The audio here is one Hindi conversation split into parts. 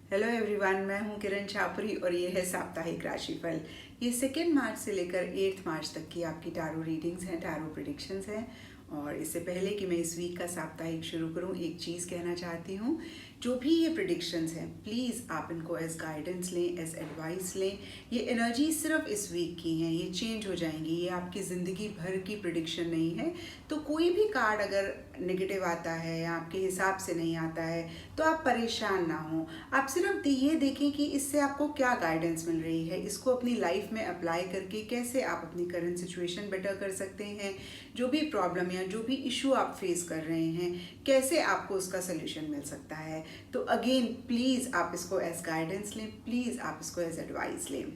हेलो एवरीवन, मैं हूं किरण छापुरी और ये है साप्ताहिक राशिफल। ये 2 मार्च से लेकर 8 मार्च तक की आपकी टैरो रीडिंग्स हैं, टैरो प्रेडिक्शंस हैं। और इससे पहले कि मैं इस वीक का साप्ताहिक शुरू करूं, एक चीज़ कहना चाहती हूं। जो भी ये प्रेडिक्शंस हैं, प्लीज़ आप इनको एज गाइडेंस लें, एज एडवाइस लें। ये एनर्जी सिर्फ इस वीक की हैं, ये चेंज हो जाएंगी, ये आपकी ज़िंदगी भर की प्रेडिक्शन नहीं है। तो कोई भी कार्ड अगर नेगेटिव आता है या आपके हिसाब से नहीं आता है तो आप परेशान ना हो। आप सिर्फ ये देखें कि इससे आपको क्या गाइडेंस मिल रही है, इसको अपनी लाइफ में अप्लाई करके कैसे आप अपनी करंट सिचुएशन बेटर कर सकते हैं। जो भी प्रॉब्लम या जो भी इशू आप फेस कर रहे हैं, कैसे आपको उसका सोल्यूशन मिल सकता है। तो अगेन प्लीज़ आप इसको एज गाइडेंस लें, प्लीज़ आप इसको एज एडवाइस लें।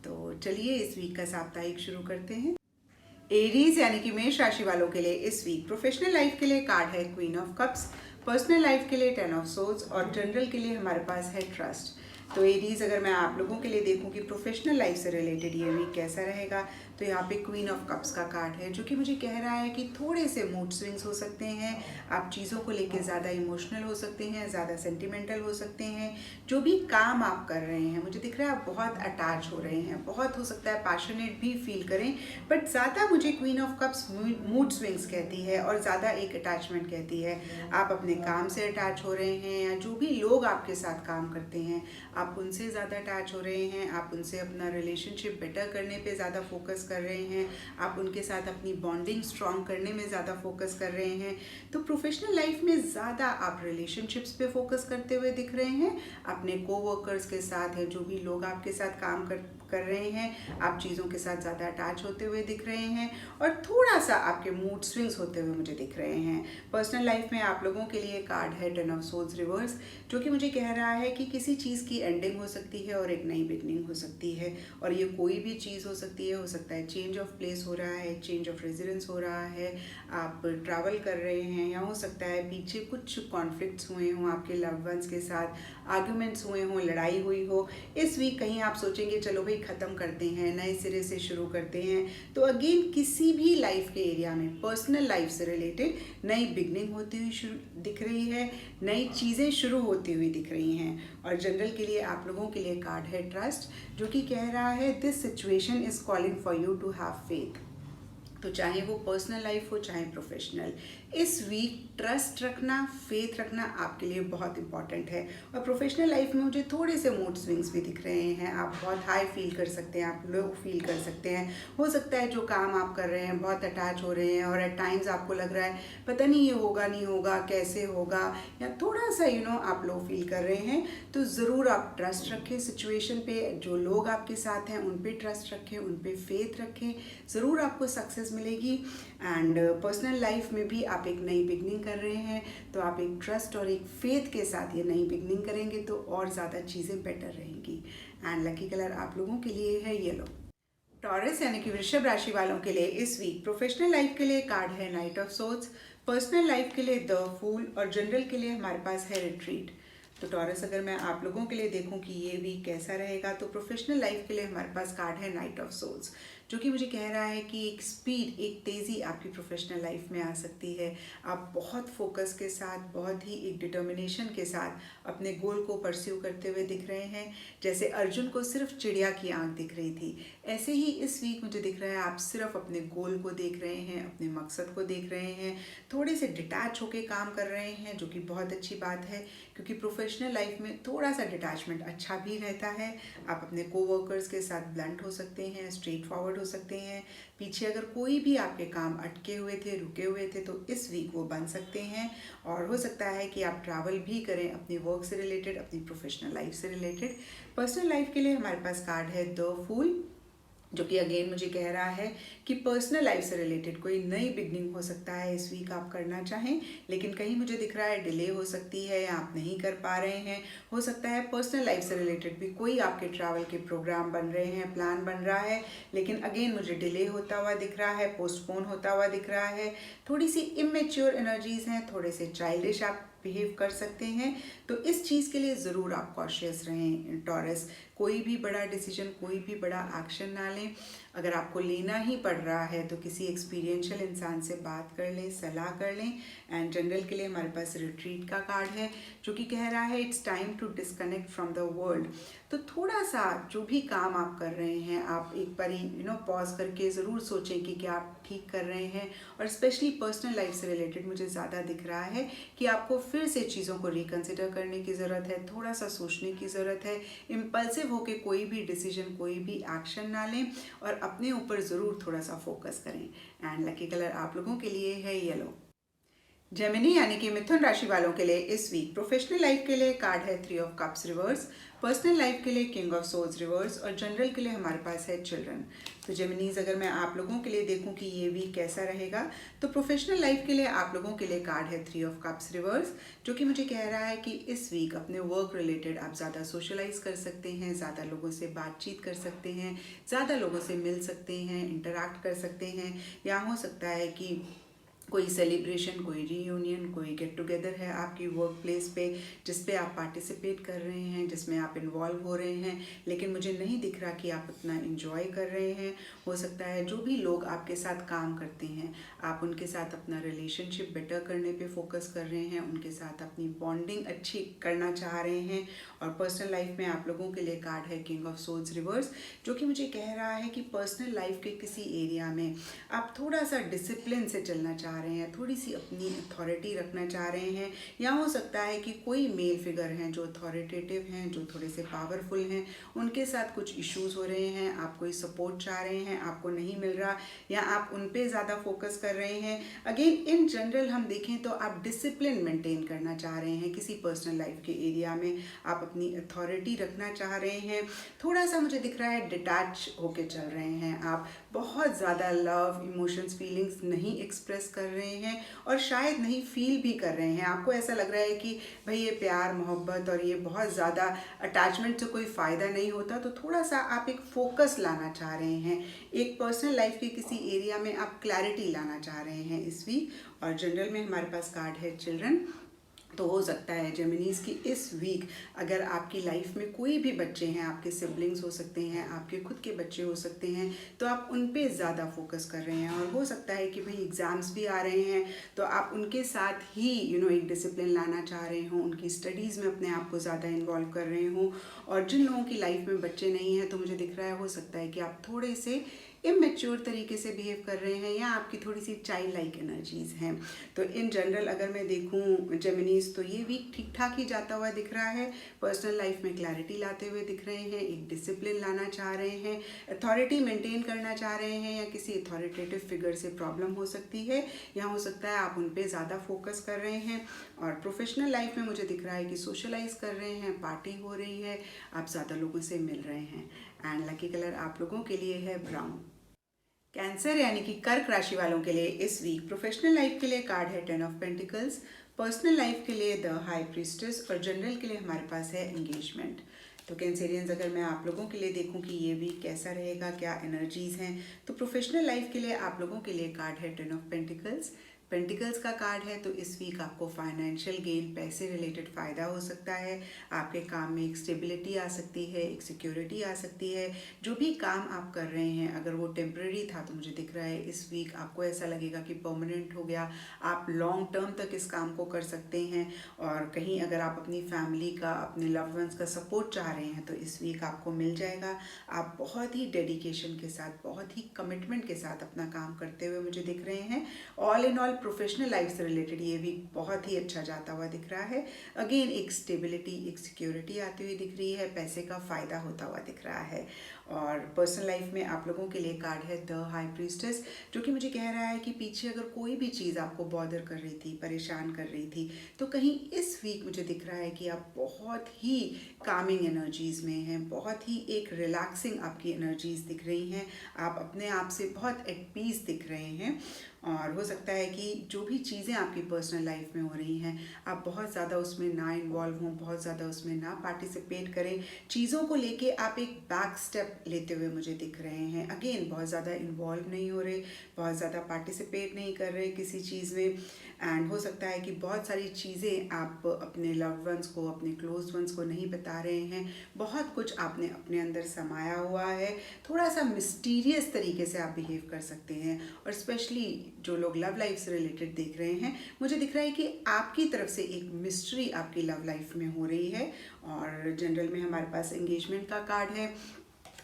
तो चलिए इस वीक का साप्ताहिक शुरू करते हैं। एरीज यानी कि मेष राशि वालों के लिए इस वीक प्रोफेशनल लाइफ के लिए कार्ड है queen of cups, personal life के लिए 10 ऑफ सोर्ड्स और जनरल के लिए हमारे पास है ट्रस्ट। तो एरीज, अगर मैं आप लोगों के लिए देखूं कि प्रोफेशनल लाइफ से रिलेटेड ये वीक कैसा रहेगा, तो यहाँ पे क्वीन ऑफ कप्स का कार्ड है जो कि मुझे कह रहा है कि थोड़े से मूड स्विंग्स हो सकते हैं। आप चीज़ों को लेके ज़्यादा इमोशनल हो सकते हैं, ज़्यादा सेंटिमेंटल हो सकते हैं। जो भी काम आप कर रहे हैं, मुझे दिख रहा है आप बहुत अटैच हो रहे हैं, बहुत हो सकता है पैशनेट भी फील करें, बट ज़्यादा मुझे queen of cups mood swings कहती है और ज़्यादा एक अटैचमेंट कहती है। आप अपने काम से अटैच हो रहे हैं या जो भी लोग आपके साथ काम करते हैं आप उनसे ज़्यादा अटैच हो रहे हैं, आप उनसे अपना रिलेशनशिप बेटर करने पे ज़्यादा फोकस कर रहे हैं, आप उनके साथ अपनी बॉन्डिंग स्ट्रॉन्ग करने में ज़्यादा फोकस कर रहे हैं। तो प्रोफेशनल लाइफ में ज़्यादा आप रिलेशनशिप्स पे फोकस करते हुए दिख रहे हैं, अपने कोवर्कर्स के साथ है, जो भी लोग आपके साथ काम कर रहे हैं, आप चीज़ों के साथ ज़्यादा अटैच होते हुए दिख रहे हैं और थोड़ा सा आपके मूड स्विंग्स होते हुए मुझे दिख रहे हैं। पर्सनल लाइफ में आप लोगों के लिए कार्ड है 10 ऑफ सोर्ड्स रिवर्स, जो कि मुझे कह रहा है कि किसी चीज़ की एंडिंग हो सकती है और एक नई बिगनिंग हो सकती है। और ये कोई भी चीज़ हो सकती है, हो सकता है चेंज ऑफ प्लेस हो रहा है, चेंज ऑफ रेजिडेंस हो रहा है, आप ट्रैवल कर रहे हैं, या हो सकता है पीछे कुछ कॉन्फ्लिक्ट्स हुए हों आपके लव्ड वंस के साथ, आर्ग्यूमेंट्स हुए हों, लड़ाई हुई हो। इस वीक कहीं आप सोचेंगे चलो भाई ख़त्म करते हैं, नए सिरे से शुरू करते हैं। तो अगेन किसी भी लाइफ के एरिया में पर्सनल लाइफ से रिलेटेड नई बिगनिंग होती हुई दिख रही है, नई चीज़ें शुरू होती हुई दिख रही हैं। और जनरल के लिए आप लोगों के लिए कार्ड है ट्रस्ट, जो कि कह रहा है this situation is calling for you to have faith. तो चाहे वो पर्सनल लाइफ हो चाहे प्रोफेशनल, इस वीक ट्रस्ट रखना, फेथ रखना आपके लिए बहुत इंपॉर्टेंट है। और प्रोफेशनल लाइफ में मुझे थोड़े से मूड स्विंग्स भी दिख रहे हैं, आप बहुत हाई फील कर सकते हैं, आप लो फील कर सकते हैं। हो सकता है जो काम आप कर रहे हैं बहुत अटैच हो रहे हैं और एट टाइम्स आपको लग रहा है पता नहीं ये होगा नहीं होगा, कैसे होगा, या थोड़ा सा आप लो फील कर रहे हैं। तो ज़रूर आप ट्रस्ट रखें सिचुएशन पे, जो लोग आपके साथ हैं उन पे ट्रस्ट रखें, उन पे फेथ रखें, ज़रूर आपको सक्सेस मिलेगी। एंड पर्सनल लाइफ में भी आप एक नई बिगनिंग कर रहे हैं, तो आप एक ट्रस्ट और एक फेथ के साथ ये नई बिगनिंग करेंगे तो और ज़्यादा चीज़ें बेटर रहेंगी। एंड लकी कलर आप लोगों के लिए है येलो। टॉरस यानी कि वृषभ राशि वालों के लिए इस वीक प्रोफेशनल लाइफ के लिए कार्ड है night of swords, personal life के लिए द फूल और जनरल के लिए हमारे पास है रिट्रीट। तो टॉरस, अगर मैं आप लोगों के लिए देखूं कि ये वीक कैसा रहेगा, तो प्रोफेशनल लाइफ के लिए हमारे पास कार्ड है नाइट ऑफ सोर्ड्स, जो कि मुझे कह रहा है कि एक स्पीड, एक तेज़ी आपकी प्रोफेशनल लाइफ में आ सकती है। आप बहुत फोकस के साथ, बहुत ही एक डिटर्मिनेशन के साथ अपने गोल को परस्यू करते हुए दिख रहे हैं। जैसे अर्जुन को सिर्फ चिड़िया की आंख दिख रही थी, ऐसे ही इस वीक मुझे दिख रहा है आप सिर्फ अपने गोल को देख रहे हैं, अपने मकसद को देख रहे हैं, थोड़े से डिटैच होके काम कर रहे हैं, जो कि बहुत अच्छी बात है, क्योंकि प्रोफेशनल लाइफ में थोड़ा सा डिटैचमेंट अच्छा भी रहता है। आप अपने कोवर्कर्स के साथ ब्लंट हो सकते हैं, स्ट्रेट फॉरवर्ड हो सकते हैं। पीछे अगर कोई भी आपके काम अटके हुए थे, रुके हुए थे, तो इस वीक वो बन सकते हैं। और हो सकता है कि आप ट्रैवल भी करें अपनी वर्क से रिलेटेड, अपनी प्रोफेशनल लाइफ से रिलेटेड। पर्सनल लाइफ के लिए हमारे पास कार्ड है द फूल, जो कि अगेन मुझे कह रहा है कि पर्सनल लाइफ से रिलेटेड कोई नई बिगनिंग हो सकता है इस वीक आप करना चाहें, लेकिन कहीं मुझे दिख रहा है डिले हो सकती है या आप नहीं कर पा रहे हैं। हो सकता है पर्सनल लाइफ से रिलेटेड भी कोई आपके ट्रैवल के प्रोग्राम बन रहे हैं, प्लान बन रहा है, लेकिन अगेन मुझे डिले होता हुआ दिख रहा है, पोस्टपोन होता हुआ दिख रहा है। थोड़ी सी इमेच्योर एनर्जीज हैं, थोड़े से चाइल्डिश आप बिहेव कर सकते हैं। तो इस चीज़ के लिए ज़रूर आप कॉशियस रहें टॉरस। कोई भी बड़ा डिसीजन, कोई भी बड़ा एक्शन ना लें। अगर आपको लेना ही पड़ रहा है तो किसी एक्सपीरियंशियल इंसान से बात कर लें, सलाह कर लें। एंड जनरल के लिए हमारे पास रिट्रीट का कार्ड है जो कि कह रहा है it's time to disconnect from the world. तो थोड़ा सा जो भी काम आप कर रहे हैं, आप एक बार पॉज करके ज़रूर सोचें कि क्या आप ठीक कर रहे हैं। और स्पेशली पर्सनल लाइफ से रिलेटेड मुझे ज़्यादा दिख रहा है कि आपको फिर से चीज़ों को रिकन्सिडर करने की ज़रूरत है, थोड़ा सा सोचने की ज़रूरत है। इम्पल्सिव होकर कोई भी डिसीजन, कोई भी एक्शन ना लें और अपने ऊपर ज़रूर थोड़ा सा फोकस करें। एंड लकी कलर आप लोगों के लिए है येलो। जेमिनी यानी कि मिथुन राशि वालों के लिए इस वीक प्रोफेशनल लाइफ के लिए कार्ड है 3 of cups reverse, personal life के लिए किंग ऑफ सोर्ड्स रिवर्स और जनरल के लिए हमारे पास है चिल्ड्रन। तो जेमिनीज, अगर मैं आप लोगों के लिए देखूं कि ये वीक कैसा रहेगा, तो प्रोफेशनल लाइफ के लिए आप लोगों के लिए कार्ड है 3 ऑफ कप्स रिवर्स, जो कि मुझे कह रहा है कि इस वीक अपने वर्क रिलेटेड आप ज़्यादा सोशलाइज कर सकते हैं, ज़्यादा लोगों से बातचीत कर सकते हैं, ज़्यादा लोगों से मिल सकते हैं, इंटरैक्ट कर सकते हैं। या हो सकता है कि कोई सेलिब्रेशन, कोई रीयूनियन, कोई गेट टुगेदर है आपकी वर्क प्लेस पे, जिस पे आप पार्टिसिपेट कर रहे हैं, जिसमें आप इन्वॉल्व हो रहे हैं, लेकिन मुझे नहीं दिख रहा कि आप उतना इन्जॉय कर रहे हैं। हो सकता है जो भी लोग आपके साथ काम करते हैं, आप उनके साथ अपना रिलेशनशिप बेटर करने पे फोकस कर रहे हैं, उनके साथ अपनी बॉन्डिंग अच्छी करना चाह रहे हैं। और पर्सनल लाइफ में आप लोगों के लिए कार्ड है किंग ऑफ सोर्ड्स रिवर्स, जो कि मुझे कह रहा है कि पर्सनल लाइफ के किसी एरिया में आप थोड़ा सा डिसिप्लिन से चलना चाह रहे हैं, थोड़ी सी अपनी अथॉरिटी रखना चाह रहे हैं। या हो सकता है कि कोई मेल फिगर हैं जो अथॉरिटेटिव हैं, जो थोड़े से पावरफुल हैं, उनके साथ कुछ इश्यूज हो रहे हैं, आप कोई सपोर्ट चाह रहे हैं, आपको नहीं मिल रहा, या आप उन पे ज़्यादा फोकस कर रहे हैं। अगेन इन जनरल हम देखें तो आप डिसिप्लिन मेंटेन करना चाह रहे हैं किसी पर्सनल लाइफ के एरिया में, आप अपनी अथॉरिटी रखना चाह रहे हैं। थोड़ा सा मुझे दिख रहा है डिटैच होके चल रहे हैं, आप बहुत ज़्यादा लव, इमोशंस, फीलिंग्स नहीं एक्सप्रेस कर रहे हैं और शायद नहीं फील भी कर रहे हैं। आपको ऐसा लग रहा है कि भाई ये प्यार, मोहब्बत और ये बहुत ज़्यादा अटैचमेंट से कोई फ़ायदा नहीं होता। तो थोड़ा सा आप एक फोकस लाना चाह रहे हैं, एक पर्सनल लाइफ के किसी एरिया में आप क्लैरिटी लाना चाह रहे हैं इस वीक। और जनरल में हमारे पास कार्ड है चिल्ड्रन। तो हो सकता है जेमिनीज की इस वीक अगर आपकी लाइफ में कोई भी बच्चे हैं, आपके सिबलिंग्स हो सकते हैं, आपके खुद के बच्चे हो सकते हैं, तो आप उन पे ज़्यादा फोकस कर रहे हैं। और हो सकता है कि भाई एग्ज़ाम्स भी आ रहे हैं, तो आप उनके साथ ही एक डिसिप्लिन लाना चाह रहे हों, उनकी स्टडीज़ में अपने आप को ज़्यादा इन्वॉल्व कर रहे हों। और जिन लोगों की लाइफ में बच्चे नहीं हैं, तो मुझे दिख रहा है हो सकता है कि आप थोड़े से इमेच्योर तरीके से बिहेव कर रहे हैं, या आपकी थोड़ी सी चाइल्ड लाइक एनर्जीज़ हैं। तो इन जनरल अगर मैं देखूं जेमिनीज, तो ये वीक ठीक ठाक ही जाता हुआ दिख रहा है। पर्सनल लाइफ में क्लैरिटी लाते हुए दिख रहे हैं, एक डिसिप्लिन लाना चाह रहे हैं, अथॉरिटी मेंटेन करना चाह रहे हैं, या किसी अथॉरिटेटिव फिगर से प्रॉब्लम हो सकती है, या हो सकता है आप उन पर ज़्यादा फोकस कर रहे हैं। और प्रोफेशनल लाइफ में मुझे दिख रहा है कि सोशलाइज कर रहे हैं, पार्टी हो रही है, आप ज़्यादा लोगों से मिल रहे हैं। एंड लकी कलर आप लोगों के लिए है ब्राउन। कैंसर यानी कि कर्क राशि वालों के लिए इस वीक प्रोफेशनल लाइफ के लिए कार्ड है 10 ऑफ पेंटिकल्स, पर्सनल लाइफ के लिए द हाई प्रीस्टेस और जनरल के लिए हमारे पास है एंगेजमेंट। तो कैंसेरियंस, अगर मैं आप लोगों के लिए देखूं कि ये वीक कैसा रहेगा, क्या एनर्जीज हैं, तो प्रोफेशनल लाइफ के लिए आप लोगों के लिए कार्ड है 10 ऑफ पेंटिकल्स, पेंटिकल्स का कार्ड है। तो इस वीक आपको फाइनेंशियल गेन, पैसे रिलेटेड फ़ायदा हो सकता है, आपके काम में एक स्टेबिलिटी आ सकती है, एक सिक्योरिटी आ सकती है। जो भी काम आप कर रहे हैं, अगर वो टेम्परेरी था, तो मुझे दिख रहा है इस वीक आपको ऐसा लगेगा कि परमानेंट हो गया, आप लॉन्ग टर्म तक इस काम को कर सकते हैं। और कहीं अगर आप अपनी फैमिली का, अपने लव्ड वंस का सपोर्ट चाह रहे हैं, तो इस वीक आपको मिल जाएगा। आप बहुत ही डेडिकेशन के साथ, बहुत ही कमिटमेंट के साथ अपना काम करते हुए मुझे दिख रहे हैं। All in all professional life से रिलेटेड ये वीक बहुत ही अच्छा जाता हुआ दिख रहा है। अगेन एक स्टेबिलिटी, एक सिक्योरिटी आती हुई दिख रही है, पैसे का फ़ायदा होता हुआ दिख रहा है। और पर्सनल लाइफ में आप लोगों के लिए कार्ड है द हाई प्रीस्टेस, जो कि मुझे कह रहा है कि पीछे अगर कोई भी चीज़ आपको बॉदर कर रही थी, परेशान कर रही थी, तो कहीं इस वीक मुझे दिख रहा है कि आप बहुत ही कामिंग एनर्जीज़ में हैं, बहुत ही एक रिलैक्सिंग आपकी एनर्जीज़ दिख रही हैं, आप अपने आप से बहुत एट पीस दिख रहे हैं। और हो सकता है कि जो भी चीज़ें आपकी पर्सनल लाइफ में हो रही हैं, आप बहुत ज़्यादा उसमें ना इन्वॉल्व हों, बहुत ज़्यादा उसमें ना पार्टिसिपेट करें। चीज़ों को लेके आप एक बैक स्टेप लेते हुए मुझे दिख रहे हैं। अगेन बहुत ज़्यादा इन्वॉल्व नहीं हो रहे, बहुत ज़्यादा पार्टिसिपेट नहीं कर रहे किसी चीज़ में। एंड हो सकता है कि बहुत सारी चीज़ें आप अपने लव्ड वंस को, अपने क्लोज वंस को नहीं बता रहे हैं, बहुत कुछ आपने अपने अंदर समाया हुआ है, थोड़ा सा मिस्टीरियस तरीके से आप बिहेव कर सकते हैं। और स्पेशली जो लोग लव लाइफ से रिलेटेड देख रहे हैं, मुझे दिख रहा है कि आपकी तरफ से एक मिस्ट्री आपकी लव लाइफ में हो रही है। और जनरल में हमारे पास एंगेजमेंट का कार्ड है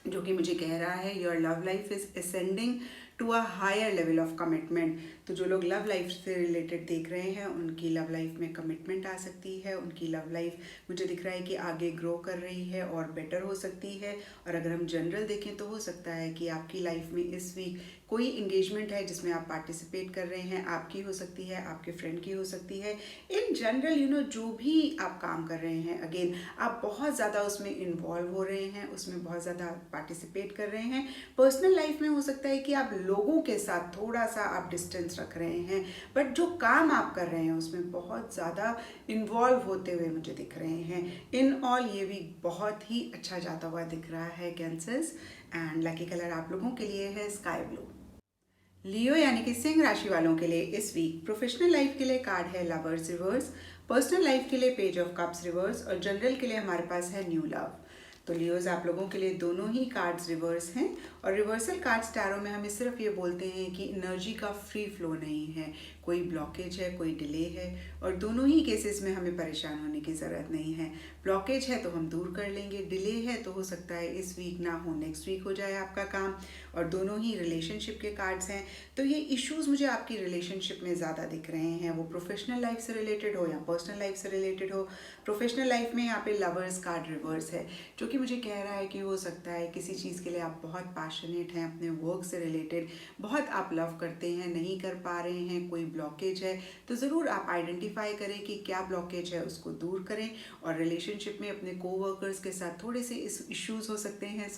जो कि मुझे कह रहा है your love life is ascending to a higher level of commitment. तो जो लोग लव लाइफ से रिलेटेड देख रहे हैं, उनकी लव लाइफ में कमिटमेंट आ सकती है, उनकी लव लाइफ मुझे दिख रहा है कि आगे ग्रो कर रही है और बेटर हो सकती है। और अगर हम जनरल देखें तो हो सकता है कि आपकी लाइफ में इस वीक कोई इंगेजमेंट है जिसमें आप पार्टिसिपेट कर रहे हैं, आपकी हो सकती है, आपके फ्रेंड की हो सकती है। इन जनरल जो भी आप काम कर रहे हैं, अगेन आप बहुत ज़्यादा उसमें इन्वॉल्व हो रहे हैं, उसमें बहुत ज़्यादा पार्टिसिपेट कर रहे हैं। पर्सनल लाइफ में हो सकता है कि आप लोगों के साथ थोड़ा सा आप डिस्टेंस रख रहे हैं, बट जो काम आप कर रहे हैं उसमें बहुत ज़्यादा इन्वॉल्व होते हुए मुझे दिख रहे हैं। इन ऑल ये वीक बहुत ही अच्छा जाता हुआ दिख रहा है कैंसर्स। एंड लकी कलर आप लोगों के लिए है स्काई ब्लू। लियो यानी कि सिंह राशि वालों के लिए इस वीक प्रोफेशनल लाइफ के लिए कार्ड है लवर्स रिवर्स, पर्सनल लाइफ के लिए पेज ऑफ कप्स रिवर्स और जनरल के लिए हमारे पास है न्यू लव। तो लियोज आप लोगों के लिए दोनों ही कार्ड्स रिवर्स हैं। और रिवर्सल कार्ड्स टैरो में हमें सिर्फ ये बोलते हैं कि एनर्जी का फ्री फ्लो नहीं है, कोई ब्लॉकेज है, कोई डिले है। और दोनों ही केसेस में हमें परेशान होने की ज़रूरत नहीं है। ब्लॉकेज है तो हम दूर कर लेंगे, डिले है तो हो सकता है इस वीक ना हो, नेक्स्ट वीक हो जाए आपका काम। और दोनों ही रिलेशनशिप के कार्ड्स हैं। तो ये इश्यूज़ मुझे आपकी रिलेशनशिप में ज़्यादा दिख रहे हैं, वो प्रोफेशनल लाइफ से रिलेटेड हो या पर्सनल लाइफ से रिलेटेड हो। प्रोफेशनल लाइफ में यहाँ पे लवर्स कार्ड रिवर्स है, जो कि मुझे कह रहा है कि हो सकता है किसी चीज़ के लिए आप बहुत पैशनेट हैं, अपने वर्क से रिलेटेड बहुत आप लव करते हैं, नहीं कर पा रहे हैं, कोई ब्लॉकेज है। तो ज़रूर आप आइडेंटिफाई करें कि क्या ब्लॉकेज है, उसको दूर करें। और रिलेशनशिप में अपने कोवर्कर्स के साथ थोड़े से इश्यूज़ हो सकते हैं,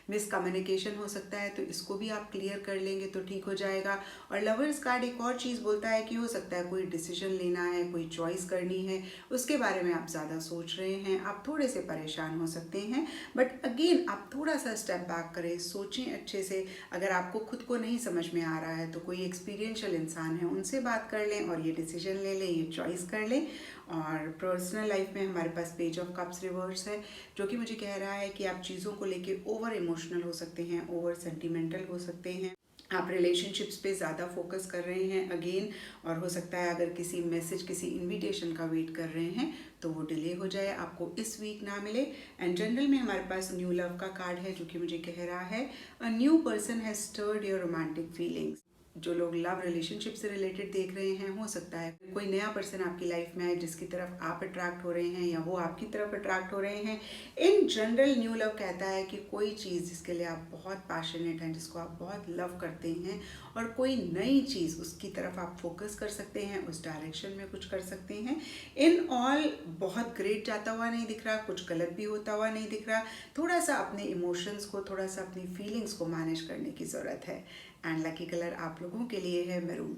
मिसकम्युनिकेशन हो सकता है, तो इसको भी आप क्लियर कर लेंगे तो ठीक हो जाएगा। और लवर्स कार्ड एक और चीज़ बोलता है कि हो सकता है कोई डिसीजन लेना है, कोई चॉइस करनी है, उसके बारे में आप ज़्यादा सोच रहे हैं, आप थोड़े से परेशान हो सकते हैं। बट अगेन आप थोड़ा सा स्टेप बैक करें, सोचें अच्छे से। अगर आपको खुद को नहीं समझ में आ रहा है तो कोई एक्सपीरियंशियल इंसान है, उनसे बात कर लें और ये डिसीजन ले लें, ये चॉइस कर लें। और पर्सनल लाइफ में हमारे पास पेज ऑफ कप्स रिवर्स है, जो कि मुझे कह रहा है कि आप चीज़ों को लेके ओवर इमोशनल हो सकते हैं, ओवर सेंटिमेंटल हो सकते हैं, आप रिलेशनशिप्स पे ज़्यादा फोकस कर रहे हैं अगेन। और हो सकता है अगर किसी मैसेज, किसी इनविटेशन का वेट कर रहे हैं तो वो डिले हो जाए, आपको इस वीक ना मिले। एंड जनरल में हमारे पास न्यू लव का कार्ड है, जो कि मुझे कह रहा है a new person has stirred your romantic feelings. जो लोग लव रिलेशनशिप से रिलेटेड देख रहे हैं, हो सकता है कोई नया पर्सन आपकी लाइफ में है जिसकी तरफ आप अट्रैक्ट हो रहे हैं या वो आपकी तरफ अट्रैक्ट हो रहे हैं। इन जनरल न्यू लव कहता है कि कोई चीज़ जिसके लिए आप बहुत पैशनेट हैं, जिसको आप बहुत लव करते हैं, और कोई नई चीज़ उसकी तरफ आप फोकस कर सकते हैं, उस डायरेक्शन में कुछ कर सकते हैं। इन ऑल बहुत ग्रेट जाता हुआ नहीं दिख रहा, कुछ गलत भी होता हुआ नहीं दिख रहा। थोड़ा सा अपने इमोशंस को, थोड़ा सा अपनी फीलिंग्स को मैनेज करने की ज़रूरत है। एंड लकी कलर आप लोगों के लिए है मैरून।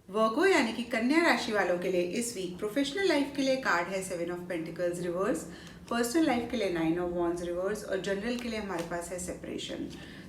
वर्गो यानी कि कन्या राशि वालों के लिए इस वीक प्रोफेशनल लाइफ के लिए कार्ड है 7 of pentacles reverse, personal life के लिए 9 ऑफ वॉन्ड्स रिवर्स और जनरल के लिए हमारे पास है सेपरेशन।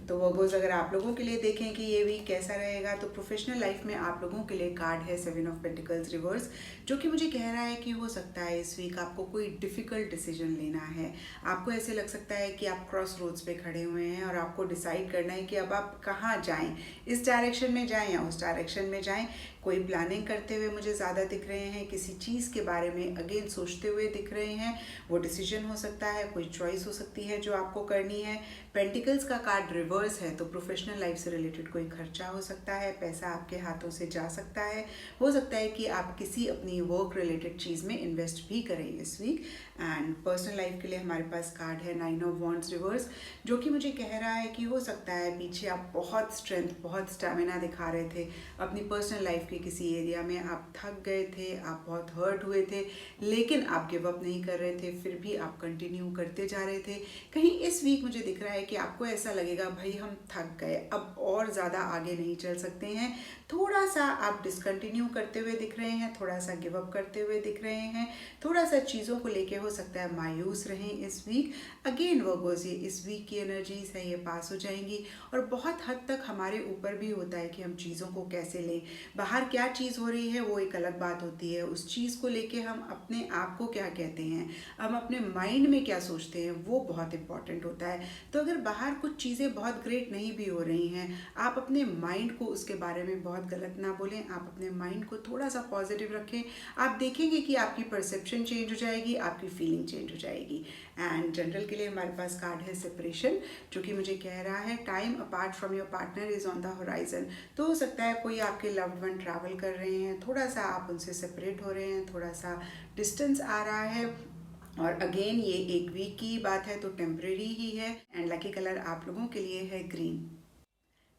तो वर्गोज अगर आप लोगों के लिए देखें कि ये वीक कैसा रहेगा, तो प्रोफेशनल लाइफ में आप लोगों के लिए कार्ड है 7 ऑफ पेंटिकल्स रिवर्स, जो कि मुझे कह रहा है कि हो सकता है इस वीक आपको कोई डिफ़िकल्ट डिसीजन लेना है। आपको ऐसे लग सकता है कि आप क्रॉस रोड्स पे खड़े हुए हैं और आपको डिसाइड करना है कि अब आप कहाँ जाएं, इस डायरेक्शन में जाएं या उस डायरेक्शन में जाएं। कोई प्लानिंग करते हुए मुझे ज़्यादा दिख रहे हैं, किसी चीज़ के बारे में अगेन सोचते हुए दिख रहे हैं। वो डिसीजन हो सकता है, कोई चॉइस हो सकती है जो आपको करनी है। पेंटिकल्स का कार्ड रिवर्स है, तो प्रोफेशनल लाइफ से रिलेटेड कोई खर्चा हो सकता है, पैसा आपके हाथों से जा सकता है। हो सकता है कि आप किसी अपनी वर्क रिलेटेड चीज़ में इन्वेस्ट भी करें इस वीक। एंड पर्सनल लाइफ के लिए हमारे पास कार्ड है 9 ऑफ वॉन्ड्स रिवर्स, जो कि मुझे कह रहा है कि हो सकता है पीछे आप बहुत स्ट्रेंथ, बहुत स्टैमिना दिखा रहे थे अपनी पर्सनल लाइफ के किसी एरिया में, आप थक गए थे, आप बहुत हर्ट हुए थे, लेकिन आप गिव अप नहीं कर रहे थे, फिर भी आप कंटिन्यू करते जा रहे थे। कहीं इस वीक मुझे दिख रहा है कि आपको ऐसा लगेगा भाई हम थक गए, अब और ज़्यादा आगे नहीं चल सकते हैं। थोड़ा सा आप डिसकंटिन्यू करते हुए दिख रहे हैं, थोड़ा सा गिव अप करते हुए दिख रहे हैं, थोड़ा सा चीज़ों को लेके हो हो सकता है मायूस रहें इस वीक। अगेन वर्गोस, ये इस वीक की एनर्जीज है, ये पास हो जाएंगी और बहुत हद तक हमारे ऊपर भी होता है कि हम चीज़ों को कैसे लें। बाहर क्या चीज़ हो रही है वो एक अलग बात होती है, उस चीज़ को लेके हम अपने आप को क्या कहते हैं, हम अपने माइंड में क्या सोचते हैं, वो बहुत इंपॉर्टेंट होता है। तो अगर बाहर कुछ चीज़ें बहुत ग्रेट नहीं भी हो रही हैं, आप अपने माइंड को उसके बारे में बहुत गलत ना बोलें, आप अपने माइंड को थोड़ा सा पॉजिटिव रखें। आप देखेंगे कि आपकी परसेप्शन चेंज हो जाएगी, आपकी फीलिंग चेंज हो जाएगी। एंड जनरल के लिए हमारे पास कार्ड है सेपरेशन, जो कि मुझे कह रहा है time apart from your partner is on the horizon. तो हो सकता है कोई आपके लव्ड वन ट्रैवल कर रहे हैं, थोड़ा सा आप उनसे सेपरेट हो रहे हैं, थोड़ा सा डिस्टेंस आ रहा है। और अगेन ये एक वीक की बात है तो टेम्परेरी ही है। एंड लकी कलर आप लोगों के लिए है ग्रीन।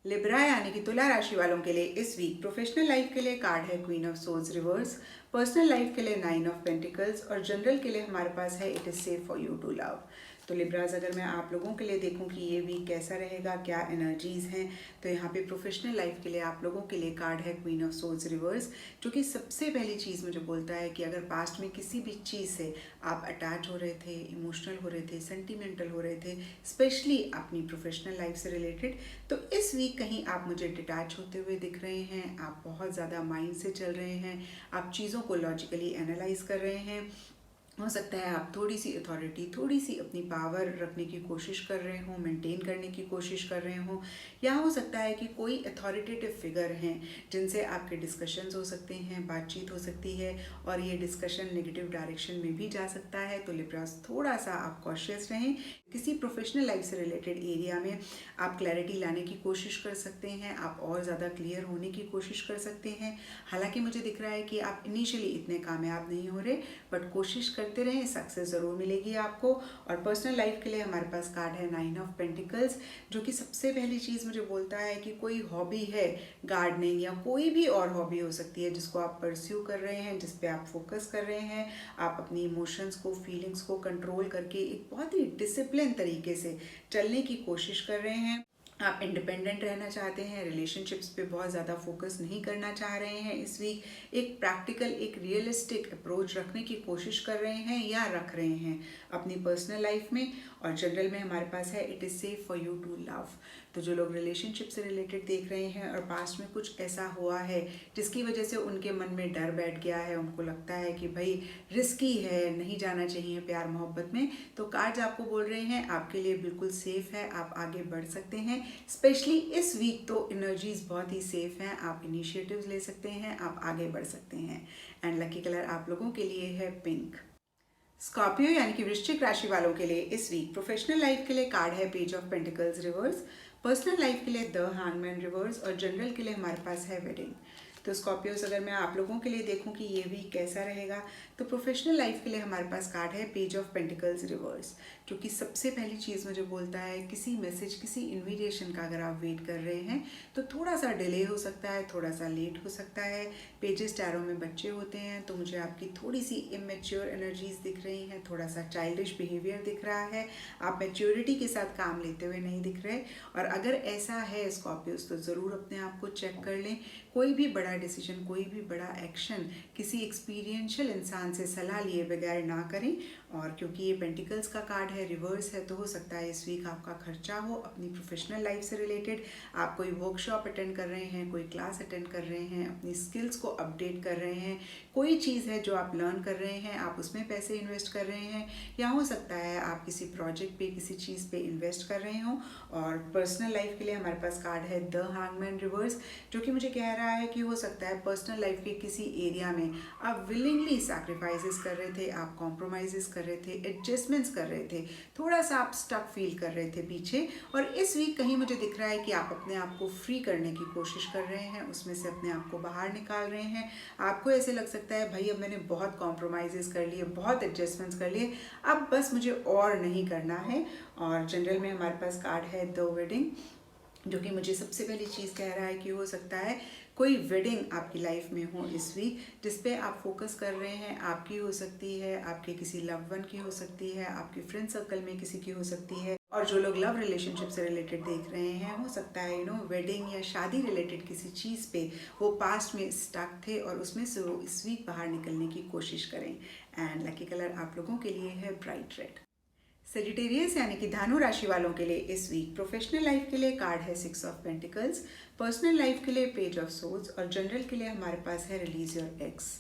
लिब्रा यानी कि तुला राशि वालों के लिए इस वीक प्रोफेशनल लाइफ के लिए कार्ड है queen of swords reverse, personal life के लिए 9 ऑफ पेंटिकल्स और जनरल के लिए हमारे पास है it is safe for you to love. तो लिब्राज, अगर मैं आप लोगों के लिए देखूं कि ये वीक कैसा रहेगा, क्या एनर्जीज हैं, तो यहाँ पे प्रोफेशनल लाइफ के लिए आप लोगों के लिए कार्ड है क्वीन ऑफ सोल्स रिवर्स, जो कि सबसे पहली चीज़ मुझे बोलता है कि अगर पास्ट में किसी भी चीज़ से आप अटैच हो रहे थे, इमोशनल हो रहे थे, सेंटिमेंटल हो रहे थे, स्पेशली अपनी प्रोफेशनल लाइफ से रिलेटेड, तो इस वीक कहीं आप मुझे डिटैच होते हुए दिख रहे हैं। आप बहुत ज़्यादा माइंड से चल रहे हैं, आप चीज़ों को लॉजिकली एनालाइज कर रहे हैं। हो सकता है आप थोड़ी सी अथॉरिटी, थोड़ी सी अपनी पावर रखने की कोशिश कर रहे हो, मेंटेन करने की कोशिश कर रहे हो, या हो सकता है कि कोई अथॉरिटेटिव फिगर हैं जिनसे आपके डिस्कशंस हो सकते हैं, बातचीत हो सकती है और ये डिस्कशन नेगेटिव डायरेक्शन में भी जा सकता है। तो लिब्रास, थोड़ा सा आप कॉशियस रहें। किसी प्रोफेशनल लाइफ से रिलेटेड एरिया में आप क्लैरिटी लाने की कोशिश कर सकते हैं, आप और ज़्यादा क्लियर होने की कोशिश कर सकते हैं। हालांकि मुझे दिख रहा है कि आप इनिशियली इतने कामयाब नहीं हो रहे, बट कोशिश करते रहें, सक्सेस ज़रूर मिलेगी आपको। और पर्सनल लाइफ के लिए हमारे पास कार्ड है 9 ऑफ पेंटिकल्स, जो कि सबसे पहली चीज़ मुझे बोलता है कि कोई हॉबी है, गार्डनिंग या कोई भी और हॉबी हो सकती है जिसको आप परस्यू कर रहे हैं, जिस पे आप फोकस कर रहे हैं। आप अपनी इमोशंस को, फीलिंग्स को कंट्रोल करके एक बहुत ही डिसिप्लिन तरीके से चलने की कोशिश कर रहे हैं। आप इंडिपेंडेंट रहना चाहते हैं, रिलेशनशिप्स पे बहुत ज़्यादा फोकस नहीं करना चाह रहे हैं इस वीक, एक प्रैक्टिकल, एक रियलिस्टिक अप्रोच रखने की कोशिश कर रहे हैं या रख रहे हैं अपनी पर्सनल लाइफ में। और जनरल में हमारे पास है it is safe for you to love. तो जो लोग रिलेशनशिप से रिलेटेड देख रहे हैं और पास्ट में कुछ ऐसा हुआ है जिसकी वजह से उनके मन में डर बैठ गया है, उनको लगता है कि भाई रिस्की है, नहीं जाना चाहिए प्यार मोहब्बत में, तो कार्ड्स आपको बोल रहे हैं आपके लिए बिल्कुल सेफ है, आप आगे बढ़ सकते हैं। स्पेशली इस वीक तो एनर्जीज बहुत ही सेफ हैं, आप इनिशिएटिव्स ले सकते हैं, आप आगे बढ़ सकते हैं। एंड लकी कलर आप लोगों के लिए है पिंक। स्कॉर्पियो यानी कि वृश्चिक राशि वालों के लिए इस वीक प्रोफेशनल लाइफ के लिए कार्ड है page of pentacles reverse, personal life के लिए द हैंगमैन रिवर्स और जनरल के लिए हमारे पास है वेडिंग। तो स्कॉर्पियोस, अगर मैं आप लोगों के लिए देखूं कि ये वीक कैसा रहेगा, तो प्रोफेशनल लाइफ के लिए हमारे पास कार्ड है पेज ऑफ पेंटिकल्स रिवर्स, जो कि सबसे पहली चीज़ मुझे बोलता है किसी मैसेज, किसी इन्विटेशन का अगर आप वेट कर रहे हैं तो थोड़ा सा डिले हो सकता है, थोड़ा सा लेट हो सकता है। पेजेस टैरो में बच्चे होते हैं, तो मुझे आपकी थोड़ी सी इमेच्योर एनर्जीज दिख रही हैं, थोड़ा सा चाइल्डिश बिहेवियर दिख रहा है, आप मैच्योरिटी के साथ काम लेते हुए नहीं दिख रहे। और अगर ऐसा है स्कॉर्पियोस, तो ज़रूर अपने आप को चेक कर लें। कोई भी बड़ा डिसीजन, कोई भी बड़ा एक्शन किसी एक्सपीरियंशियल इंसान से सलाह लिए बगैर ना करें। और क्योंकि ये पेंटिकल्स का कार्ड है, रिवर्स है, तो हो सकता है इस वीक आपका खर्चा हो अपनी प्रोफेशनल लाइफ से रिलेटेड। आप कोई वर्कशॉप अटेंड कर रहे हैं, कोई क्लास अटेंड कर रहे हैं, अपनी स्किल्स को अपडेट कर रहे हैं, कोई चीज़ है जो आप लर्न कर रहे हैं, आप उसमें पैसे इन्वेस्ट कर रहे हैं, या हो सकता है आप किसी प्रोजेक्ट पे, किसी चीज़ पे इन्वेस्ट कर रहे हो। और पर्सनल लाइफ के लिए हमारे पास कार्ड है द हैंगमैन रिवर्स, जो कि मुझे कह रहा है कि हो सकता है पर्सनल लाइफ के किसी एरिया में आप विलिंगली सैक्रिफाइसेस कर रहे थे, आप कॉम्प्रोमाइज़ कर रहे थे, एडजस्टमेंट्स कर रहे थे, थोड़ा सा आप स्टक फील कर रहे थे पीछे। और इस वीक कहीं मुझे दिख रहा है कि आप अपने आप को फ्री करने की कोशिश कर रहे हैं, उसमें से अपने आप को बाहर निकाल रहे हैं। आपको ऐसे लग सकता है भाई अब मैंने बहुत कॉम्प्रोमाइज़ कर लिए, बहुत एडजस्टमेंट्स कर लिए, अब बस मुझे और नहीं करना है। और जनरल में हमारे पास कार्ड है द वेडिंग, जो कि मुझे सबसे पहली चीज़ कह रहा है कि हो सकता है कोई वेडिंग आपकी लाइफ में हो इस वीक जिस पे आप फोकस कर रहे हैं। आपकी हो सकती है, आपके किसी लव्ड वन की हो सकती है, आपके फ्रेंड सर्कल में किसी की हो सकती है। और जो लोग लव रिलेशनशिप से रिलेटेड देख रहे हैं, हो सकता है वेडिंग या शादी रिलेटेड किसी चीज़ पे वो पास्ट में स्टक थे और उसमें से वो इस वीक बाहर निकलने की कोशिश करें। एंड लकी कलर आप लोगों के लिए है ब्राइट रेड। सेजिटेरियस यानी कि धनु राशि वालों के लिए इस वीक प्रोफेशनल लाइफ के लिए कार्ड है 6 ऑफ पेंटिकल्स, पर्सनल लाइफ के लिए पेज ऑफ सोर्ड्स और जनरल के लिए हमारे पास है रिलीज योर एक्स।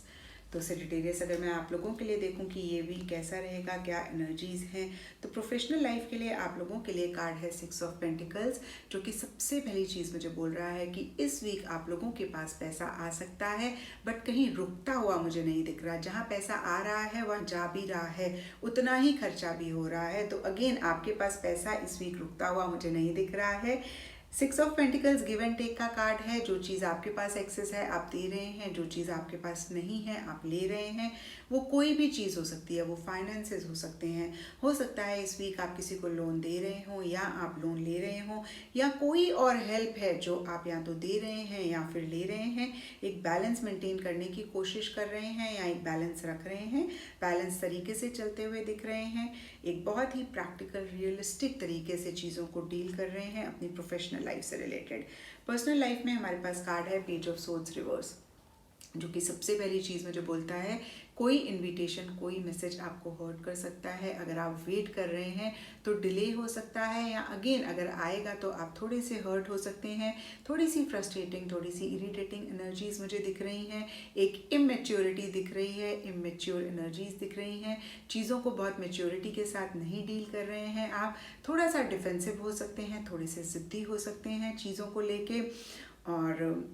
तो सेजिटेरियस अगर मैं आप लोगों के लिए देखूं कि ये वीक कैसा रहेगा, क्या एनर्जीज हैं, तो प्रोफेशनल लाइफ के लिए आप लोगों के लिए कार्ड है 6 ऑफ पेंटिकल्स, जो कि सबसे पहली चीज़ मुझे बोल रहा है कि इस वीक आप लोगों के पास पैसा आ सकता है, बट कहीं रुकता हुआ मुझे नहीं दिख रहा। जहाँ पैसा आ रहा है वहाँ जा भी रहा है, उतना ही खर्चा भी हो रहा है। तो अगेन आपके पास पैसा इस वीक रुकता हुआ मुझे नहीं दिख रहा है। 6 of pentacles give and take का कार्ड है। जो चीज़ आपके पास एक्सेस है आप दे रहे हैं, जो चीज़ आपके पास नहीं है आप ले रहे हैं। वो कोई भी चीज़ हो सकती है, वो फाइनेंसेस हो सकते हैं, हो सकता है इस वीक आप किसी को लोन दे रहे हो या आप लोन ले रहे हो, या कोई और हेल्प है जो आप या तो दे रहे हैं या फिर ले रहे हैं। एक बैलेंस मेंटेन करने की कोशिश कर रहे हैं या एक बैलेंस रख रहे हैं, बैलेंस तरीके से चलते हुए दिख रहे हैं। एक बहुत ही प्रैक्टिकल रियलिस्टिक तरीके से चीज़ों को डील कर रहे हैं अपनी प्रोफेशनल लाइफ से रिलेटेड। पर्सनल लाइफ में हमारे पास कार्ड है पेज ऑफ सोर्ड्स रिवर्स, जो कि सबसे पहली चीज़ मुझे बोलता है कोई इनविटेशन, कोई मैसेज आपको हर्ट कर सकता है। अगर आप वेट कर रहे हैं तो डिले हो सकता है, या अगेन अगर आएगा तो आप थोड़े से हर्ट हो सकते हैं। थोड़ी सी फ्रस्ट्रेटिंग, थोड़ी सी इरिटेटिंग एनर्जीज मुझे दिख रही हैं। एक इमेच्योरिटी दिख रही है, इमेच्योर एनर्जीज दिख रही हैं। चीज़ों को बहुत मेच्योरिटी के साथ नहीं डील कर रहे हैं आप। थोड़ा सा डिफेंसिव हो सकते हैं, थोड़े से ज़िद्दी हो सकते हैं चीज़ों को लेके। और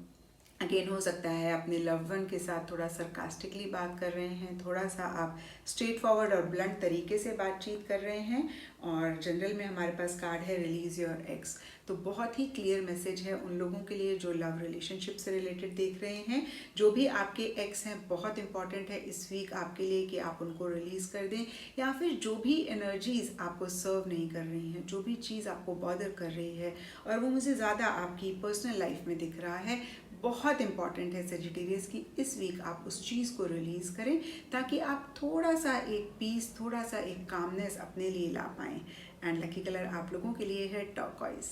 अगेन हो सकता है अपने लव्ड वन के साथ थोड़ा सरकास्टिकली बात कर रहे हैं, थोड़ा सा आप स्ट्रेट फॉरवर्ड और ब्लंट तरीके से बातचीत कर रहे हैं। और जनरल में हमारे पास कार्ड है रिलीज योर एक्स। तो बहुत ही क्लियर मैसेज है उन लोगों के लिए जो लव रिलेशनशिप से रिलेटेड देख रहे हैं। जो भी आपके एक्स हैं, बहुत इंपॉर्टेंट है इस वीक आपके लिए कि आप उनको रिलीज़ कर दें, या फिर जो भी एनर्जीज आपको सर्व नहीं कर रही हैं, जो भी चीज़ आपको बॉदर कर रही है और वो मुझे ज़्यादा आपकी पर्सनल लाइफ में दिख रहा है, बहुत इंपॉर्टेंट है सेजिटेरियस की इस वीक आप उस चीज़ को रिलीज़ करें, ताकि आप थोड़ा सा एक पीस, थोड़ा सा एक कामनेस अपने लिए ला पाएँ। एंड लकी कलर आप लोगों के लिए है टर्कोइज।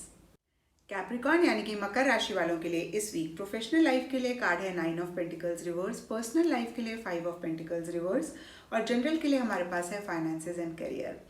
कैप्रिकॉर्न यानी कि मकर राशि वालों के लिए इस वीक प्रोफेशनल लाइफ के लिए कार्ड है 9 of pentacles reverse, personal life के लिए 5 ऑफ पेंटिकल्स रिवर्स और जनरल के लिए हमारे पास है फाइनेंसेस एंड करियर।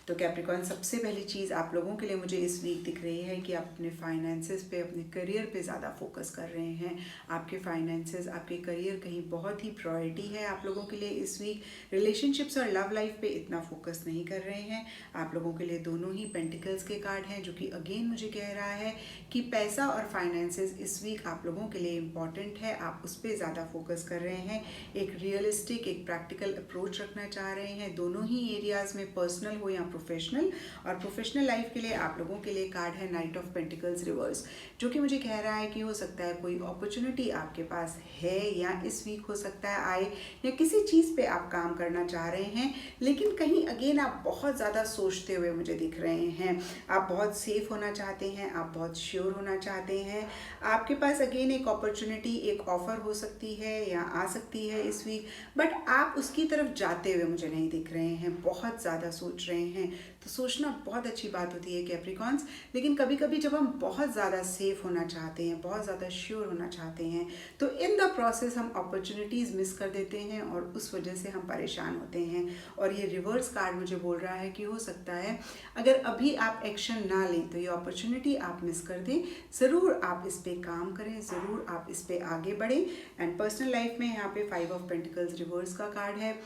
तो कैप्रिकॉर्न सबसे पहली चीज़ आप लोगों के लिए मुझे इस वीक दिख रही है कि आप अपने फाइनेंसेस पे, अपने करियर पे ज़्यादा फोकस कर रहे हैं। आपके फाइनेंसेस, आपके करियर कहीं बहुत ही प्रायोरिटी है आप लोगों के लिए इस वीक। रिलेशनशिप्स और लव लाइफ पे इतना फोकस नहीं कर रहे हैं। आप लोगों के लिए दोनों ही पेंटिकल्स के कार्ड हैं, जो कि अगेन मुझे कह रहा है कि पैसा और फाइनेंसेस इस वीक आप लोगों के लिए इम्पॉर्टेंट है। आप उस पर ज़्यादा फोकस कर रहे हैं, एक रियलिस्टिक, एक प्रैक्टिकल अप्रोच रखना चाह रहे हैं दोनों ही एरियाज़ में, पर्सनल हो या प्रोफेशनल। और प्रोफेशनल लाइफ के लिए आप लोगों के लिए कार्ड है नाइट ऑफ पेंटिकल्स रिवर्स, जो कि मुझे कह रहा है कि हो सकता है कोई अपॉर्चुनिटी आपके पास है या इस वीक हो सकता है आए, या किसी चीज़ पे आप काम करना चाह रहे हैं, लेकिन कहीं अगेन आप बहुत ज़्यादा सोचते हुए मुझे दिख रहे हैं। आप बहुत सेफ होना चाहते हैं, आप बहुत श्योर होना चाहते हैं। आपके पास अगेन एक अपॉर्चुनिटी, एक ऑफर हो सकती है या आ सकती है इस वीक, बट आप उसकी तरफ जाते हुए मुझे नहीं दिख रहे हैं, बहुत ज़्यादा सोच रहे हैं। तो सोचना बहुत अच्छी बात होती है कैप्रिकॉर्न्स, लेकिन कभी कभी जब हम बहुत ज़्यादा सेफ होना चाहते हैं, बहुत ज़्यादा श्योर होना चाहते हैं, तो इन द प्रोसेस हम अपॉर्चुनिटीज़ मिस कर देते हैं और उस वजह से हम परेशान होते हैं। और ये रिवर्स कार्ड मुझे बोल रहा है कि हो सकता है अगर अभी आप एक्शन ना लें तो ये अपॉर्चुनिटी आप मिस कर दें। ज़रूर आप इस पर काम करें, ज़रूर आप इस पर आगे बढ़ें। एंड पर्सनल लाइफ में यहाँ पे 5 ऑफ पेंटिकल्स रिवर्स का कार्ड है,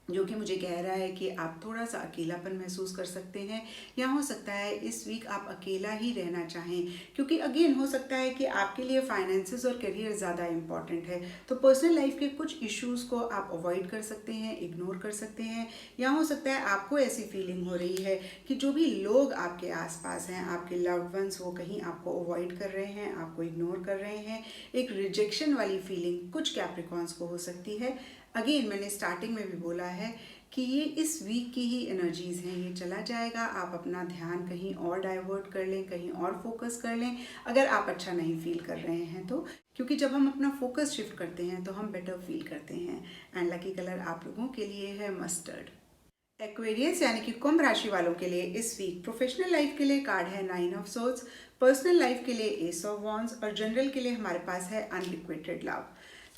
जो कि मुझे कह रहा है कि आप थोड़ा सा अकेलापन महसूस कर सकते हैं, या हो सकता है इस वीक आप अकेला ही रहना चाहें, क्योंकि अगेन हो सकता है कि आपके लिए फाइनेंसेस और करियर ज़्यादा इंपॉर्टेंट है। तो पर्सनल लाइफ के कुछ इश्यूज़ को आप अवॉइड कर सकते हैं, इग्नोर कर सकते हैं, या हो सकता है आपको ऐसी फीलिंग हो रही है कि जो भी लोग आपके आसपास हैं, आपके लव्ड वंस, वो कहीं आपको अवॉइड कर रहे हैं, आपको इग्नोर कर रहे हैं। एक रिजेक्शन वाली फीलिंग कुछ कैप्रिकॉर्न्स को हो सकती है। अगेन मैंने स्टार्टिंग में भी बोला है कि ये इस वीक की ही एनर्जीज़ हैं, ये चला जाएगा। आप अपना ध्यान कहीं और डाइवर्ट कर लें, कहीं और फोकस कर लें अगर आप अच्छा नहीं फील कर रहे हैं तो, क्योंकि जब हम अपना फोकस शिफ्ट करते हैं तो हम बेटर फील करते हैं। एंड लकी कलर आप लोगों के लिए है मस्टर्ड। एक्वेरियस यानी कि कुंभ राशि वालों के लिए इस वीक प्रोफेशनल लाइफ के लिए कार्ड है 9 ऑफ सोर्ड्स, पर्सनल लाइफ के लिए एस ऑफ वॉन्ड्स और जनरल के लिए हमारे पास है अनरिक्वेटेड लव।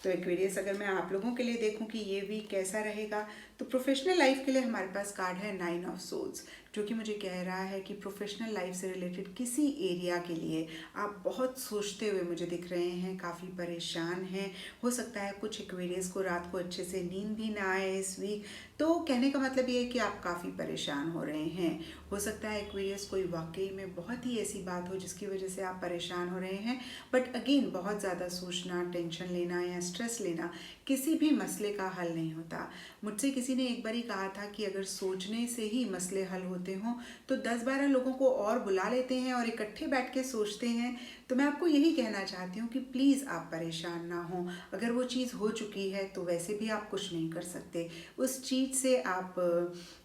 तो एक्वेरियस अगर मैं आप लोगों के लिए देखूं कि ये वीक कैसा रहेगा, तो प्रोफेशनल लाइफ के लिए हमारे पास कार्ड है 9 ऑफ सोर्ड्स, जो कि मुझे कह रहा है कि प्रोफेशनल लाइफ से रिलेटेड किसी एरिया के लिए आप बहुत सोचते हुए मुझे दिख रहे हैं, काफ़ी परेशान हैं। हो सकता है कुछ एक्वेरियस को रात को अच्छे से नींद भी ना आए इस वीक। तो कहने का मतलब ये है कि आप काफ़ी परेशान हो रहे हैं। हो सकता है एक्वेरियस कोई वाकई में बहुत ही ऐसी बात हो जिसकी वजह से आप परेशान हो रहे हैं, बट अगेन बहुत ज़्यादा सोचना, टेंशन लेना या स्ट्रेस लेना किसी भी मसले का हल नहीं होता। मुझसे किसी ने एक बार ही कहा था कि अगर सोचने से ही मसले हल होते हों तो 10-12 लोगों को और बुला लेते हैं और इकट्ठे बैठ के सोचते हैं। तो मैं आपको यही कहना चाहती हूँ कि प्लीज़ आप परेशान ना हों। अगर वो चीज़ हो चुकी है तो वैसे भी आप कुछ नहीं कर सकते। उस चीज़ से आप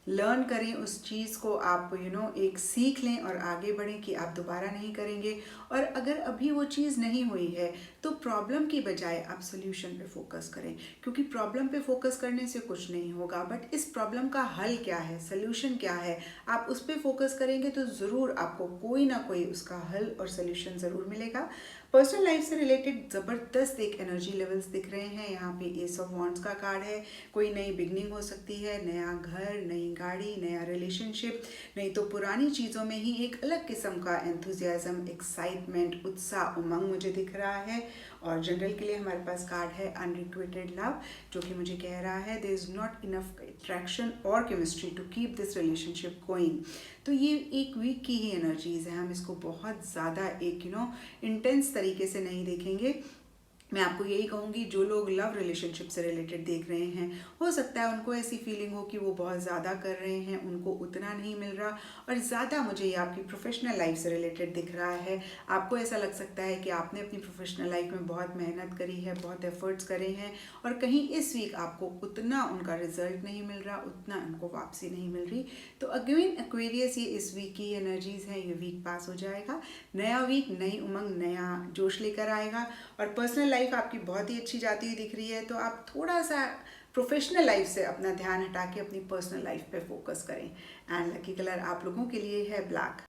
लर्न करें, उस चीज़ को आप एक सीख लें और आगे बढ़ें कि आप दोबारा नहीं करेंगे। और अगर अभी वो चीज़ नहीं हुई है तो प्रॉब्लम की बजाय आप सोल्यूशन पे फोकस करें, क्योंकि प्रॉब्लम पे फोकस करने से कुछ नहीं होगा, बट इस प्रॉब्लम का हल क्या है, सोल्यूशन क्या है, आप उस पर फोकस करेंगे तो ज़रूर आपको कोई ना कोई उसका हल और सोल्यूशन ज़रूर मिलेगा। पर्सनल लाइफ से रिलेटेड ज़बरदस्त एक एनर्जी लेवल्स दिख रहे हैं। यहाँ पे एस ऑफ वॉन्ड्स का कार्ड है। कोई नई बिगनिंग हो सकती है, नया घर, नई गाड़ी, नया रिलेशनशिप, नहीं तो पुरानी चीज़ों में ही एक अलग किस्म का एंथुजियाज्म, एक्साइटमेंट, उत्साह, उमंग मुझे दिख रहा है। और जनरल के लिए हमारे पास कार्ड है अनरिक्वेटेड लव, जो कि मुझे कह रहा है there is not enough attraction और chemistry to keep this relationship going. तो ये एक वीक की ही एनर्जीज़ है, हम इसको बहुत ज़्यादा एक इंटेंस तरीके से नहीं देखेंगे। मैं आपको यही कहूँगी, जो लोग लव रिलेशनशिप से रिलेटेड देख रहे हैं, हो सकता है उनको ऐसी फीलिंग हो कि वो बहुत ज़्यादा कर रहे हैं, उनको उतना नहीं मिल रहा। और ज़्यादा मुझे ये आपकी प्रोफेशनल लाइफ से रिलेटेड दिख रहा है। आपको ऐसा लग सकता है कि आपने अपनी प्रोफेशनल लाइफ में बहुत मेहनत करी है, बहुत एफर्ट्स करे हैं, और कहीं इस वीक आपको उतना उनका रिजल्ट नहीं मिल रहा, उतना उनको वापसी नहीं मिल रही। तो अगेन एक्वेरियस, ये इस वीक की एनर्जीज़ हैं। ये वीक पास हो जाएगा, नया वीक नई उमंग, नया जोश लेकर आएगा। और पर्सनल लाइफ आपकी बहुत ही अच्छी जाती हुई दिख रही है, तो आप थोड़ा सा प्रोफेशनल लाइफ से अपना ध्यान हटा के अपनी पर्सनल लाइफ पे फोकस करें। एंड लकी कलर आप लोगों के लिए है ब्लैक।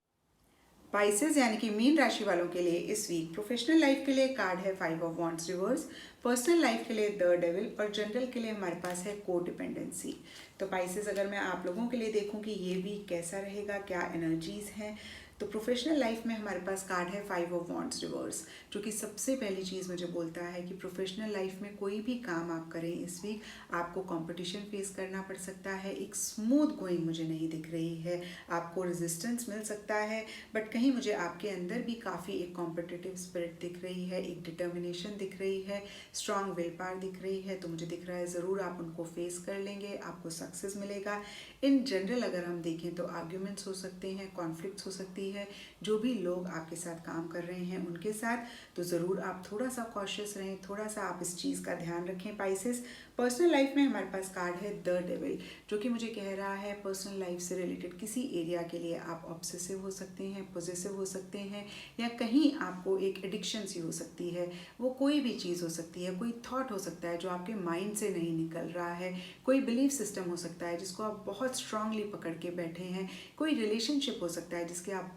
पाइसेस यानी कि मीन राशि वालों के लिए इस वीक प्रोफेशनल लाइफ के लिए कार्ड है 5 of wands reverse, personal life के लिए द डेविल और जनरल के लिए हमारे पास है को डिपेंडेंसी। तो पाइसेस अगर मैं आप लोगों के लिए देखूं कि ये वीक कैसा रहेगा, क्या एनर्जीज हैं, तो प्रोफेशनल लाइफ में हमारे पास कार्ड है 5 ऑफ वॉन्ड्स रिवर्स, जो कि सबसे पहली चीज़ मुझे बोलता है कि प्रोफेशनल लाइफ में कोई भी काम आप करें इस वीक, आपको कंपटीशन फेस करना पड़ सकता है। एक स्मूथ गोइंग मुझे नहीं दिख रही है, आपको रेजिस्टेंस मिल सकता है, बट कहीं मुझे आपके अंदर भी काफ़ी एक कॉम्पिटिटिव स्पिरिट दिख रही है, एक डिटर्मिनेशन दिख रही है, स्ट्रॉन्ग विल पावर दिख रही है। तो मुझे दिख रहा है ज़रूर आप उनको फेस कर लेंगे, आपको सक्सेस मिलेगा। इन जनरल अगर हम देखें तो आर्ग्यूमेंट्स हो सकते हैं, कॉन्फ्लिक्ट्स हो सकती है, जो भी लोग आपके साथ काम कर रहे हैं उनके साथ, तो ज़रूर आप थोड़ा सा कॉशियस रहें, थोड़ा सा आप इस चीज़ का ध्यान रखें पाइसेस। पर्सनल लाइफ में हमारे पास कार्ड है द डेविल, जो कि मुझे कह रहा है पर्सनल लाइफ से रिलेटेड किसी एरिया के लिए आप ऑब्सेसिव हो सकते हैं, पॉजेसिव हो सकते हैं, या कहीं आपको एक एडिक्शन सी हो सकती है। वो कोई भी चीज़ हो सकती है, कोई थॉट हो सकता है जो आपके माइंड से नहीं निकल रहा है, कोई बिलीफ सिस्टम हो सकता है जिसको आप बहुत स्ट्रांगली पकड़ के बैठे हैं, कोई रिलेशनशिप हो सकता है जिसके आप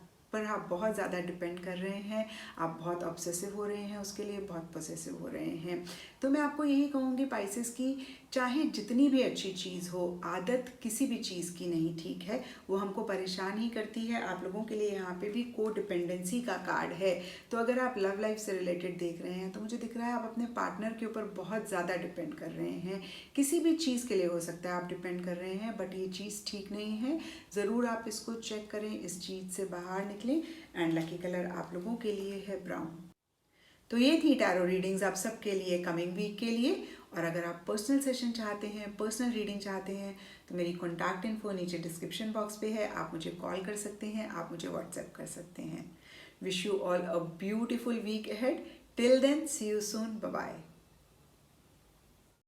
बहुत ज़्यादा डिपेंड कर रहे हैं, आप बहुत ऑब्सेसिव हो रहे हैं, उसके लिए बहुत पॉसेसिव हो रहे हैं। तो मैं आपको यही कहूँगी पाइसेस की, चाहे जितनी भी अच्छी चीज़ हो, आदत किसी भी चीज़ की नहीं ठीक है, वो हमको परेशान ही करती है। आप लोगों के लिए यहाँ पे भी को डिपेंडेंसी का कार्ड है। तो अगर आप लव लाइफ से रिलेटेड देख रहे हैं तो मुझे दिख रहा है आप अपने पार्टनर के ऊपर बहुत ज़्यादा डिपेंड कर रहे हैं, किसी भी चीज़ के लिए हो सकता है आप डिपेंड कर रहे हैं, बट ये चीज़ ठीक नहीं है। ज़रूर आप इसको चेक करें, इस चीज़ से बाहर निकलें। एंड लकी कलर आप लोगों के लिए है ब्राउन। तो ये थी टैरो रीडिंग्स आप सबके लिए कमिंग वीक के लिए। और अगर आप पर्सनल सेशन चाहते हैं, पर्सनल रीडिंग चाहते हैं, तो मेरी कॉन्टैक्ट इन्फो नीचे डिस्क्रिप्शन बॉक्स पे है, आप मुझे कॉल कर सकते हैं, आप मुझे व्हाट्सएप कर सकते हैं। Wish you all a beautiful week ahead. Till then see you soon, bye bye.